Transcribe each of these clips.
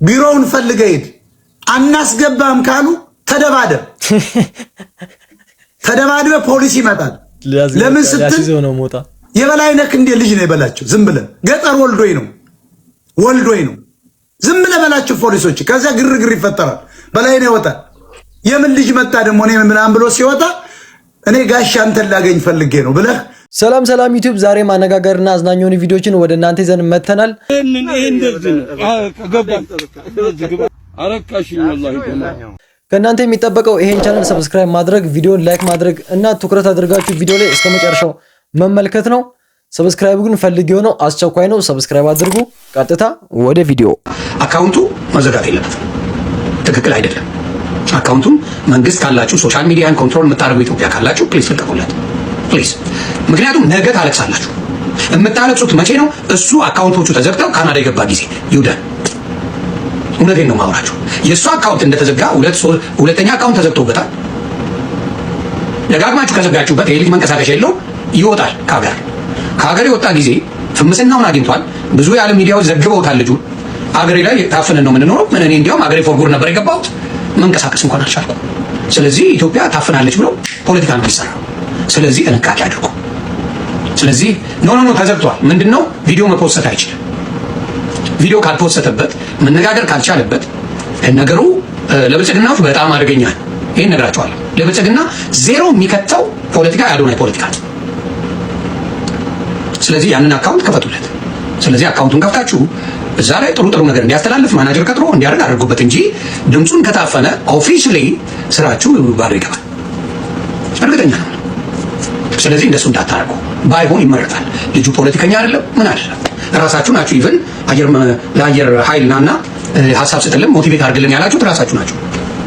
ቢሮውን ፈልገህ ሂድ። አናስገባም ካሉ ተደባደብ። ተደባድበ ፖሊስ ይመጣል። ለምን ስትል የበላይነህ ክንዴ ልጅ ነው የበላቸው። ዝም ብለህ ገጠር ወልዶኝ ነው ዝም ብለህ በላቸው ፖሊሶች። ከዛ ግርግር ይፈጠራል። በላይነህ ይወጣል። የምን ልጅ መጣ ደግሞ እኔ ምናምን ብሎ ሲወጣ እኔ ጋሽ አንተን ላገኝ ፈልጌ ነው ብለህ። ሰላም ሰላም ዩቲዩብ፣ ዛሬ ማነጋገርና አዝናኝ የሆኑ ቪዲዮችን ወደ እናንተ ይዘን መተናል። ከእናንተ የሚጠበቀው ይሄን ቻናል ሰብስክራይብ ማድረግ፣ ቪዲዮን ላይክ ማድረግ እና ትኩረት አድርጋችሁ ቪዲዮ ላይ እስከ መጨረሻው መመልከት ነው። ሰብስክራይብ ግን ፈልጊው ነው፣ አስቸኳይ ነው። ሰብስክራይብ አድርጉ። ቀጥታ ወደ ቪዲዮ። አካውንቱ መዘጋት የለበትም። ትክክል አይደለም። አካውንቱን መንግስት ካላችሁ ሶሻል ሚዲያን ኮንትሮል የምታደርጉ ኢትዮጵያ ካላችሁ ፕሊዝ ልቀቁለት፣ ፕሊዝ። ምክንያቱም ነገ ታለቅሳላችሁ። የምታለቅሱት መቼ ነው? እሱ አካውንቶቹ ተዘግተው ካናዳ የገባ ጊዜ ይውዳል። እውነቴን ነው ማውራችሁ። የእሱ አካውንት እንደተዘጋ ሁለተኛ አካውንት ተዘግቶበታል። ደጋግማችሁ ከዘጋችሁበት ይሄ ልጅ መንቀሳቀሻ የለው ይወጣል ከሀገር። ከሀገር የወጣ ጊዜ ፍምስናውን አግኝቷል። ብዙ የዓለም ሚዲያዎች ዘግበውታል። ልጁ አገሬ ላይ ታፍነን ነው የምንኖረው። እኔ እንዲያውም አገሬ ፎር ጉድ ነበር የገባሁት፣ መንቀሳቀስ እንኳን አልቻልኩም። ስለዚህ ኢትዮጵያ ታፍናለች ብሎ ፖለቲካ ነው የሚሰራው። ስለዚህ ጥንቃቄ አድርጉ። ስለዚህ ኖ ተዘግቷል። ምንድነው ቪዲዮ መፖሰት አይችልም። ቪዲዮ ካልፖሰተበት መነጋገር ካልቻለበት ነገሩ ለብልጽግናዎች በጣም አደገኛ ነው። ይሄን ነግራቸዋለሁ። ለብልጽግና ዜሮ የሚከተው ፖለቲካ ያልሆነ ፖለቲካ ነው። ስለዚህ ያንን አካውንት ከፈቱለት። ስለዚህ አካውንቱን ከፍታችሁ እዛ ላይ ጥሩ ነገር እንዲያስተላልፍ ማናጀር ቀጥሮ እንዲያደርግ አድርጉበት እንጂ ድምፁን ከታፈነ ኦፊሻሊ ስራችሁ ባዶ ይገባል። እርግጠኛ ነው። ስለዚህ እንደሱ እንዳታረጉ ባይሆን ይመረጣል። ልጁ ፖለቲከኛ አይደለም፣ ምን አይደለም። ራሳችሁ ናችሁ። ኢቭን ለአየር ኃይል ናና ሀሳብ ስጥልን ሞቲቬት አድርግልን ያላችሁት ራሳችሁ ናችሁ።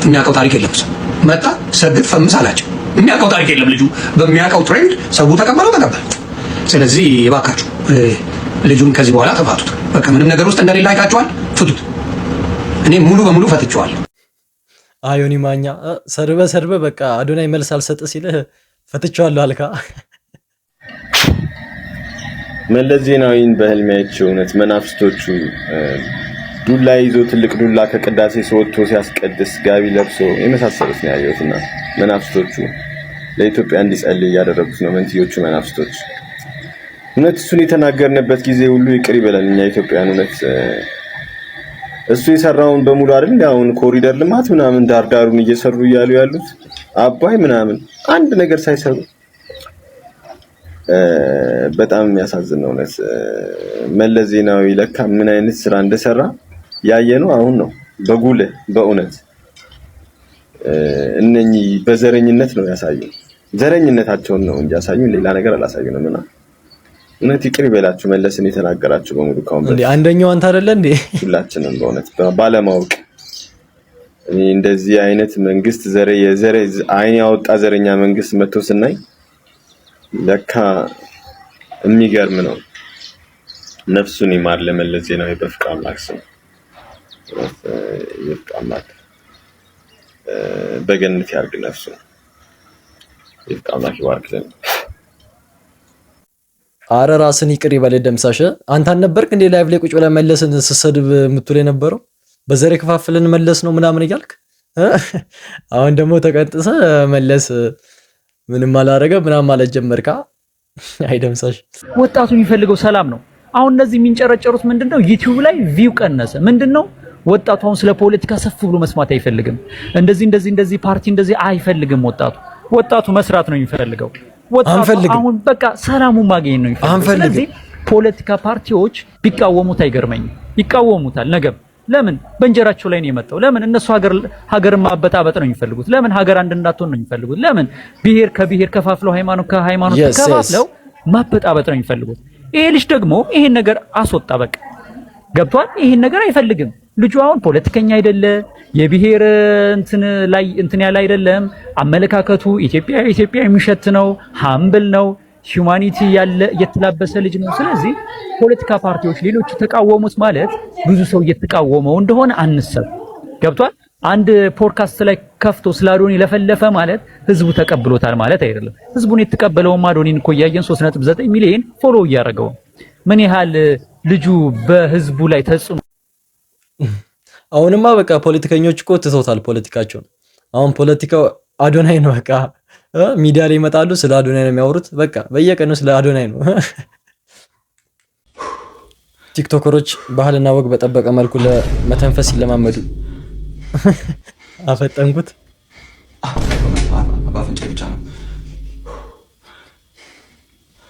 የሚያውቀው ታሪክ የለም። መጣ ሰግጥ ፈምስ አላቸው። የሚያውቀው ታሪክ የለም። ልጁ በሚያውቀው ትሬንድ ሰው ተቀበል። ስለዚህ እባካችሁ ልጁን ከዚህ በኋላ ተፋቱት። በቃ ምንም ነገር ውስጥ እንደሌላ አይታችኋል። ፍቱት። እኔ ሙሉ በሙሉ ፈትቼዋለሁ። አዮኒ ማኛ ሰርበ በቃ አዶናይ መልስ አልሰጥ ሲልህ ፈትቼዋለሁ አልካ። መለስ ዜናዊን በህልሜ አይቼው እውነት መናፍስቶቹ ዱላ ይዞ ትልቅ ዱላ ከቅዳሴ ወጥቶ ሲያስቀድስ ጋቢ ለብሶ የመሳሰሉት ነው ያየሁትና መናፍስቶቹ ለኢትዮጵያ እንዲጸልይ ያደረጉት ነው። መንትዮቹ መናፍስቶች እውነት እሱን የተናገርንበት ጊዜ ሁሉ ይቅር ይበለን እኛ ኢትዮጵያውያን። እውነት እሱ የሰራውን በሙሉ አይደል አሁን ኮሪደር ልማት ምናምን ዳርዳሩን እየሰሩ እያሉ ያሉት አባይ ምናምን አንድ ነገር ሳይሰሩ በጣም የሚያሳዝን ነው። እውነት መለስ ዜናዊ ለካ ምን አይነት ስራ እንደሰራ ያየነው አሁን ነው በጉልህ በእውነት። እነኚህ በዘረኝነት ነው ያሳዩን፣ ዘረኝነታቸውን ነው እንጂ ያሳዩን ሌላ ነገር አላሳዩንም። እና እውነት ይቅር ይበላችሁ መለስን የተናገራችሁ በሙሉ ካሁን በፊት አንደኛው አንተ አይደለ እንዴ? ሁላችንም በእውነት ባለማወቅ እንደዚህ አይነት መንግስት የዘረ አይን ያወጣ ዘረኛ መንግስት መጥቶ ስናይ ለካ የሚገርም ነው። ነፍሱን ይማር ለመለስ ዜናዊ በፍቅር አምላክ ስም የፍቅር አምላክ በገነት ያርግ ነፍሱን። የፍቅር አምላክ ይባርክልን። አረ ራስን ይቅር ይበል ደምሳሽ። አንተ አልነበርክ እንዴ ላይቭ ላይ ቁጭ ብለህ መለስን ስትሰድብ የምትውል የነበረው? በዘር ከፋፍለን መለስ ነው ምናምን እያልክ አሁን ደግሞ ተቀጥሰ መለስ ምንም አላረገ ምናምን ማለት ጀመርካ። አይደምሳሽ ወጣቱ የሚፈልገው ሰላም ነው። አሁን እነዚህ የሚንጨረጨሩት ምንድነው? ዩቲዩብ ላይ ቪው ቀነሰ። ምንድነው? ወጣቱ አሁን ስለ ፖለቲካ ሰፍ ብሎ መስማት አይፈልግም። እንደዚህ ፓርቲ እንደዚህ አይፈልግም። ወጣቱ መስራት ነው የሚፈልገው። ወጣቱ አሁን በቃ ሰላሙን ማግኘት ነው የሚፈልገው። ስለዚህ ፖለቲካ ፓርቲዎች ቢቃወሙት አይገርመኝም። ይቃወሙታል ነገም። ለምን? በእንጀራቸው ላይ ነው የመጣው። ለምን? እነሱ ሀገርን ማበጣበጥ ነው የሚፈልጉት። ለምን? ሀገር አንድ እንዳትሆን ነው የሚፈልጉት። ለምን? ብሔር ከብሔር ከፋፍለው ሃይማኖት ከሃይማኖት ከፋፍለው ማበጣበጥ ነው የሚፈልጉት። ይሄ ልጅ ደግሞ ይሄን ነገር አስወጣ። በቃ ገብቷል። ይሄን ነገር አይፈልግም ልጁ። አሁን ፖለቲከኛ አይደለ፣ የብሔር እንትን ያለ አይደለም። አመለካከቱ ኢትዮጵያ የሚሸት ነው። ሃምብል ነው። ሂዩማኒቲ ያለ እየተላበሰ ልጅ ነው። ስለዚህ ፖለቲካ ፓርቲዎች ሌሎቹ ተቃወሙት ማለት ብዙ ሰው እየተቃወመው እንደሆነ አንሰብ። ገብቷል። አንድ ፖድካስት ላይ ከፍቶ ስለ አዶኒ ለፈለፈ ማለት ህዝቡ ተቀብሎታል ማለት አይደለም። ህዝቡን የተቀበለውም አዶኒን እኮ እያየን 3.9 ሚሊዮን ፎሎ እያደረገው ምን ያህል ልጁ በህዝቡ ላይ ተጽዕኖ አሁንማ በቃ ፖለቲከኞች እኮ ትተውታል ፖለቲካቸውን። አሁን ፖለቲካው አዶናይ ነው። በቃ ሚዲያ ላይ ይመጣሉ፣ ስለ አዶናይ ነው የሚያወሩት። በቃ በየቀኑ ስለ አዶናይ ነው። ቲክቶከሮች ባህልና ወግ በጠበቀ መልኩ ለመተንፈስ ይለማመዱ። አፈጠንኩት።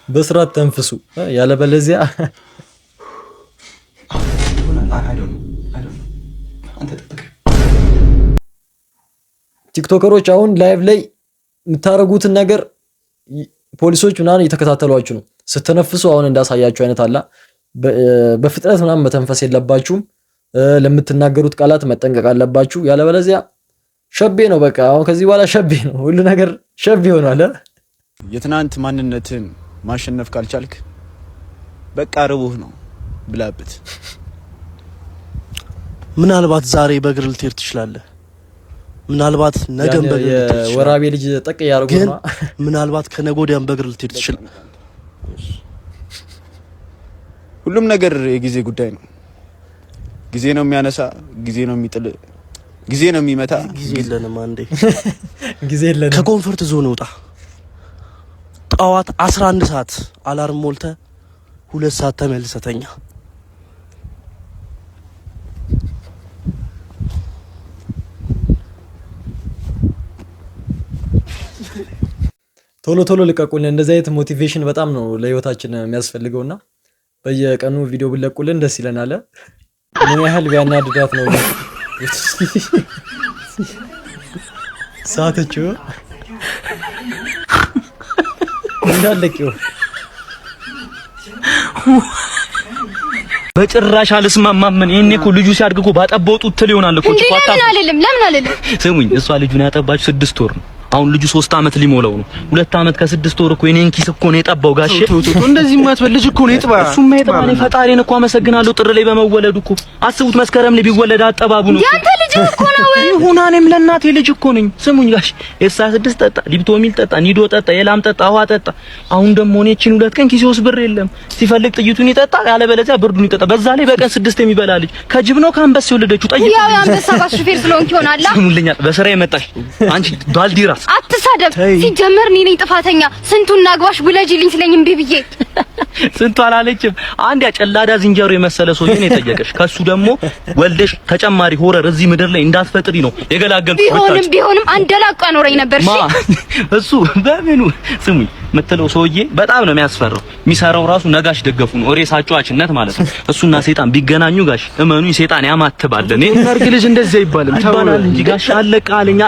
በስርዓት ተንፍሱ፣ ያለበለዚያ ቲክቶከሮች አሁን ላይቭ ላይ የምታረጉትን ነገር ፖሊሶች ምናምን እየተከታተሏችሁ ነው። ስትነፍሱ አሁን እንዳሳያችሁ አይነት አላ በፍጥነት ምናምን መተንፈስ የለባችሁም። ለምትናገሩት ቃላት መጠንቀቅ አለባችሁ። ያለበለዚያ ሸቤ ነው። በቃ አሁን ከዚህ በኋላ ሸቤ ነው፣ ሁሉ ነገር ሸቤ ሆኗል። የትናንት ማንነትን ማሸነፍ ካልቻልክ በቃ ርቡህ ነው ብላበት። ምናልባት ዛሬ በእግር ልትሄድ ትችላለህ፣ ምናልባት ነገም በእግር ልትሄድ ትችላለህ። ወራቤ ልጅ ጠቅ ያርጉ ነው። ምናልባት ከነገ ወዲያም በእግር ልትሄድ ትችላለህ። ሁሉም ነገር የጊዜ ጉዳይ ነው። ጊዜ ነው የሚያነሳ፣ ጊዜ ነው የሚጥል፣ ጊዜ ነው የሚመታ። ጊዜ የለንም። አንዴ ጊዜ የለንም። ከኮንፈርት ዞን ውጣ። ጠዋት 11 ሰዓት አላርም ሞልተ 2 ሰዓት ተመልሰተኛ። ቶሎ ቶሎ ልቀቁልን። እንደዚህ አይነት ሞቲቬሽን በጣም ነው ለህይወታችን የሚያስፈልገውና በየቀኑ ቪዲዮ ብለቁልን ደስ ይለናል። ምን ያህል ቢያናድዳት ነው ሳተቹ እንዳለቂው በጭራሽ አልስማማም። እኔ እኮ ልጁ ሲያድግ እኮ ባጠበውጡ ትል ይሆናል እኮ ለምን አልልም። ስሙኝ፣ እሷ ልጁን ያጠባችሁ 6 ወር ነው። አሁን ልጁ 3 አመት ሊሞላው ነው። 2 አመት ከ6 ወር እኮ የኔን ኪስ እኮ ነው የጠባው። ጋሼ እንደዚህ ማትበል ልጅ እኮ ነው የጥባ። እሱማ የጥባ ነው። ፈጣሪን እኮ አመሰግናለሁ ጥር ላይ በመወለዱ እኮ። አስቡት መስከረም ላይ ቢወለድ አጠባቡ ነው። ያንተ ልጅ እኮ ነው ወይ? ይሁናኔም ለእናቴ ልጅ እኮ ነኝ። ስሙኝ ጋሼ፣ ኤሳ 6 ጠጣ፣ ሊፕቶሚል ጠጣ፣ ኒዶ ጠጣ፣ የላም ጠጣ፣ ውሃ ጠጣ። አሁን ደግሞ እኔችን 2 ቀን ኪስ ውስጥ ብር የለም። ሲፈልግ ጥይቱን ይጠጣ፣ ያለበለዚያ ብርዱን ይጠጣ። በዛ ላይ በቀን 6 የሚበላ ልጅ ከጅብ ነው ከአንበሳ የወለደችው? ጠይቁ። ያው አንበሳ ጋር ሹፌር ስለሆንክ ይሆናል። ስሙልኛ፣ በስራ የመጣሽ አንቺ ባልዲራስ አትሳደብ። ሲጀመር እኔ ነኝ ጥፋተኛ። ስንቱን ናግባሽ ብለጂልኝ ስለኝ እምቢ ብዬ ስንቱ አላለችም። አንድ ያጨላዳ ዝንጀሮ የመሰለ ሰውዬ ነው የጠየቀሽ። ከሱ ደግሞ ወልደሽ ተጨማሪ ሆረር እዚህ ምድር ላይ እንዳትፈጥሪ ነው የገላገልኩት። ቢሆንም አንደላቋ ኖረኝ ነበር። እሱ በምኑ ስሙኝ የምትለው ሰውዬ በጣም ነው የሚያስፈራው። የሚሰራው ራሱ ነጋሽ ደገፉ ነው፣ ሬሳቸው አጭነት ማለት ነው። እሱና ሰይጣን ቢገናኙ ጋሽ እመኑኝ ሰይጣን ያማትባል። እኔ ነርግ ልጅ እንደዚህ አይባልም ተባላል እንጂ ጋሽ አለቃለኛ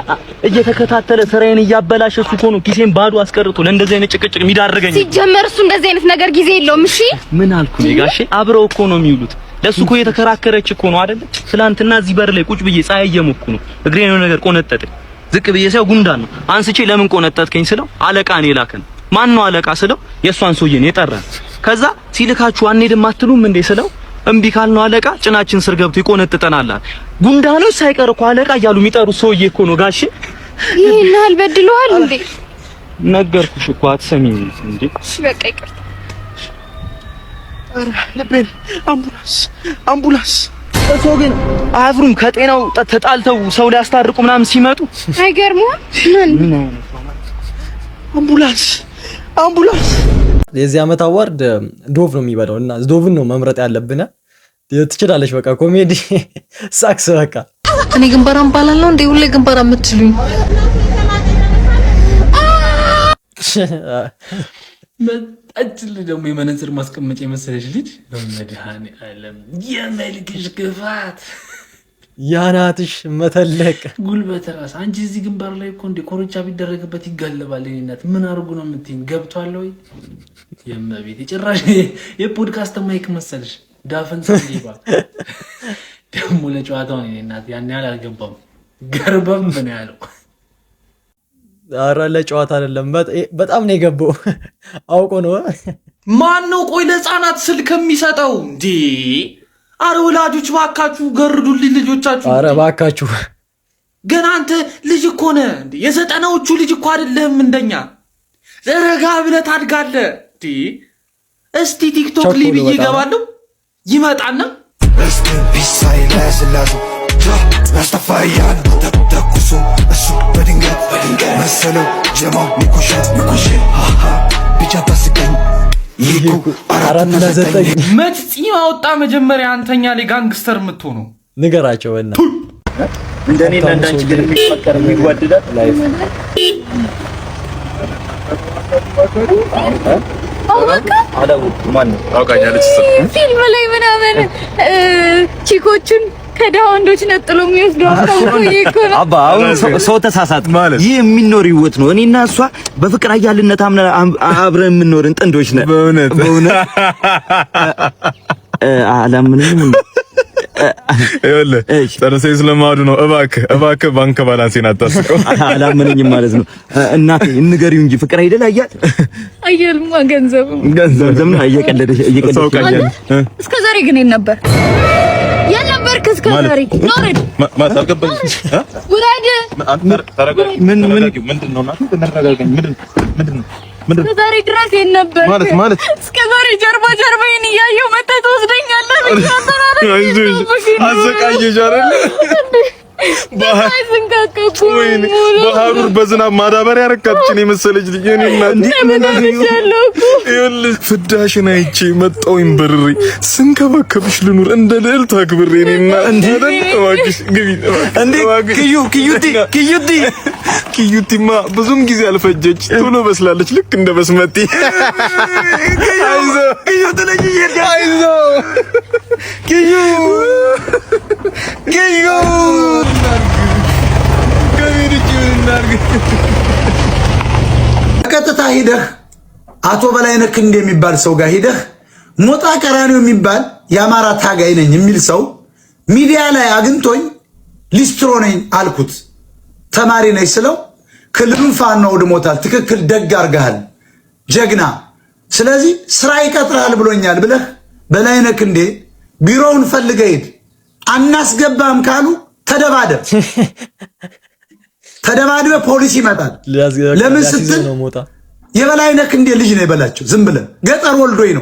እየተከታተለ ስራዬን እያበላሸ እሱ እኮ ነው ኪሴን ባዶ አስቀርቶ ለእንደዚህ አይነት ጭቅጭቅ የሚዳርገኝ። ሲጀመር እሱ እንደዚህ አይነት ነገር ጊዜ የለውም። እሺ ምን አልኩ እኔ ጋሼ? አብረው እኮ ነው የሚውሉት። ለሱ እኮ የተከራከረች እኮ ነው አይደል? ትላንትና እዚህ በር ላይ ቁጭ ብዬ ፀሐይ እየሞኩ ነው። እግሬ ነው ነገር ቆነጠጠኝ። ዝቅ ብዬ ሳይው ጉንዳን ነው አንስቼ ለምን ቆነጠጥከኝ ስለው አለቃ ነው የላከን። ማን ነው አለቃ ስለው የሷን ሰውዬ ነው የጠራን። ከዛ ሲልካችሁ አንሄድም አትሉም እንዴ ስለው እምቢ ካልነው አለቃ ጭናችን ስር ገብቶ ይቆነጥጠናል። ጉንዳኖች ሳይቀር እኮ አለቃ እያሉ የሚጠሩት ሰውዬ እኮ ነው ጋሼ። ይሄን አልበድለዋል እንዴ? ነገርኩሽ እኮ አትሰሚኝ እንዴ? እሺ በቃ ይቅርታ። ልቤን አምቡላንስ እሱ ግን አያፍሩም። ከጤናው ተጣልተው ሰው ሊያስታርቁ ምናምን ሲመጡ አይገርሙም? አምቡላንስ የዚህ ዓመት አዋርድ ዶቭ ነው የሚበላው እና ዶቭን ነው መምረጥ ያለብን። ትችላለች። በቃ ኮሜዲ ሳክስ። በቃ እኔ ግንባራም ባላለሁ እንዴ? ሁሌ ግንባራ የምትሉኝ መጣችል ደግሞ የመነጽር ማስቀመጫ የመሰለሽ ልጅ መድኃኔ ዓለም የመልክሽ ግፋት ያናትሽ መተለቅ ጉልበት ራስ አንቺ እዚህ ግንባር ላይ እኮ እንደ ኮርቻ ቢደረግበት ይጋለባል። እኔናት ምን አድርጉ ነው የምትይኝ? ገብቷል ወይ የመቤት የጭራሽ የፖድካስት ማይክ መሰለሽ ዳፈን ሰንዲባ ደግሞ ለጨዋታው እኔናት ያን ያህል አልገባም። ገርበም ምን ያለው ኧረ ለጨዋታ አይደለም፣ በጣም ነው የገባው። አውቆ ነው። ማን ነው ቆይ ለህፃናት ስልክ የሚሰጠው እንዴ? አረ ወላጆች ባካችሁ ገርዱልኝ ልጆቻችሁ። አረ ባካችሁ ገና አንተ ልጅ እኮ ነህ እንዴ? የ90ዎቹ ልጅ እኮ አይደለህም እንደኛ። ዘረጋ ብለህ ታድጋለህ እንዴ? እስቲ ቲክቶክ ላይ ብዬ እገባለሁ ይመጣና እያሉ ተኩሶ እሱ በድንገት መሰለው ጀማው ሚኮሸት ብቻ ታስቀኝ ይኩ 4.9 መች ጺም አወጣ መጀመሪያ አንተኛ ላይ ጋንግስተር የምትሆነው ንገራቸው እና እንደኔና እንዳንቺ ግን የሚፈቀር የሚዋደዳት ላይፍ ፊልም ላይ ምናምን ቺኮቹን ከደሃ ወንዶች ነጥሎ የሚወስዱ አባ አሁን ሰው ተሳሳት ማለት ይህ የሚኖር ህይወት ነው። እኔና እሷ በፍቅር አያልነት አብረን የምንኖርን ጥንዶች ነን። በእውነት አላምንም። ይኸውልህ ጨርሰኝ ስለማዱ ነው። እባክህ ባንክ ባላንሴን አታስቀው። አላምነኝም ማለት ነው። እናቴ ንገሪው እንጂ ፍቅር አይደል አያልማ ገንዘብ ነው። እየቀለደሽ እስከ ዛሬ ግን ነበር ያልነበርክ እስከ ዛሬ ኖርድ ማታቀበል ምንድነው ዛሬ ድረስ ነበር ማለት እስከ ዛሬ ጀርባዬን እያየሁ መተህ ትወስደኛለህ። አዘቃየሽ አይደል? በሐሩር በዝናብ ማዳበሪያ ረካችን የመሰለች ልጅ ይኸውልሽ ፍዳሽን አይቼ መጣሁኝ በርሬ ስንከባከብሽ ልኑር እንደ ልዕልት አክብሬ ኪዩቲማ ብዙም ጊዜ አልፈጀች ቶሎ በስላለች ልክ እንደ በስመቲ። ቀጥታ ሂደህ አቶ በላይነህ ክንዴ የሚባል ሰው ጋር ሂደህ ሞጣ ቀራኒዮ የሚባል የአማራ ታጋይ ነኝ የሚል ሰው ሚዲያ ላይ አግኝቶኝ ሊስትሮ ነኝ አልኩት። ተማሪ ነኝ ስለው ክልሉን ፋኖ አውድሞታል። ትክክል፣ ደግ አድርገሃል፣ ጀግና። ስለዚህ ስራ ይቀጥራል ብሎኛል ብለህ በላይነህ ክንዴ ቢሮውን ፈልገህ ሂድ። አናስገባም ካሉ ተደባደብ። ተደባድበ ፖሊስ ይመጣል። ለምን ስትል የበላይነህ ክንዴ ልጅ ነው ይበላቸው። ዝም ብለህ ገጠር ወልዶኝ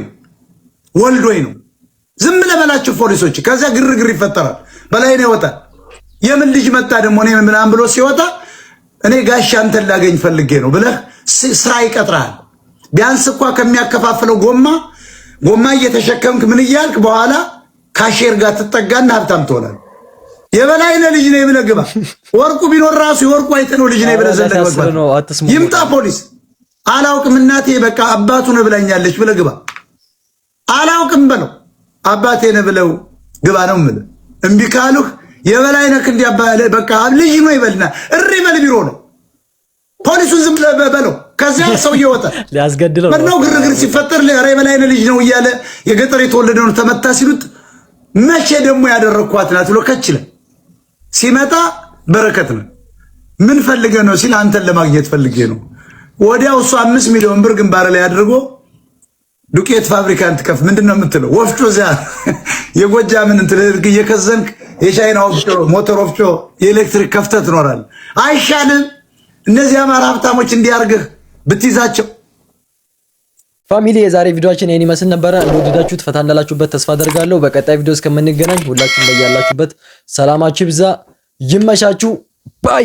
ነው ዝም ብለህ በላቸው ፖሊሶች። ከዚያ ግርግር ይፈጠራል። በላይነህ ይወጣል። የምን ልጅ መጣ ደግሞ እኔ ምናምን ብሎ ሲወጣ እኔ ጋሻ አንተን ላገኝ ፈልጌ ነው ብለህ ስራ ይቀጥራል። ቢያንስ እንኳ ከሚያከፋፍለው ጎማ እየተሸከምክ ምን እያልክ በኋላ ካሼር ጋር ትጠጋና ሀብታም ትሆናለህ። የበላይነህ ልጅ ነኝ ብለህ ግባ። ወርቁ ቢኖር ራሱ የወርቁ አይተ ነው ልጅ ነኝ ብለህ ዘለህ መግባት። ይምጣ ፖሊስ። አላውቅም እናቴ በቃ አባቱ ነው ብላኛለች ብለህ ግባ። አላውቅም በለው አባቴ ነው ብለው ግባ ነው የምልህ። እምቢ ካሉህ የበላይነህ ክንዴ በቃ ልጅ ነው ይበልና እሪ በል ቢሮ ነው ፖሊሱን ዝም ብለህ በለው። ከዚያ ሰው ይወጣል ሊያስገድለው ነው። ግርግር ሲፈጠር የበላይነህ ልጅ ነው እያለ የገጠር የተወለደ ነው ተመታ ሲሉት መቼ ደግሞ ያደረኳት ናት ብሎ ከችለ ሲመጣ በረከት ነው። ምን ፈልገ ነው ሲል አንተን ለማግኘት ፈልጌ ነው። ወዲያው እሱ 5 ሚሊዮን ብር ግንባር ላይ አድርጎ ዱቄት ፋብሪካን ትከፍ ምንድነው የምትለው ወፍጮ ዛ የጎጃምን እንትን እየከዘንክ የቻይና ወፍጮ ሞተር ወፍጮ የኤሌክትሪክ ከፍተህ ትኖራለህ። አይሻልም? እነዚህ አማራ ሀብታሞች እንዲያርግህ ብትይዛቸው። ፋሚሊ የዛሬ ቪዲዮአችን ይሄን ይመስል ነበረ። እንደወደዳችሁት ፈታ እንዳላችሁበት ተስፋ አደርጋለሁ። በቀጣይ ቪዲዮ እስከምንገናኝ ሁላችሁም በያላችሁበት ሰላማችሁ ይብዛ፣ ይመሻችሁ። ባይ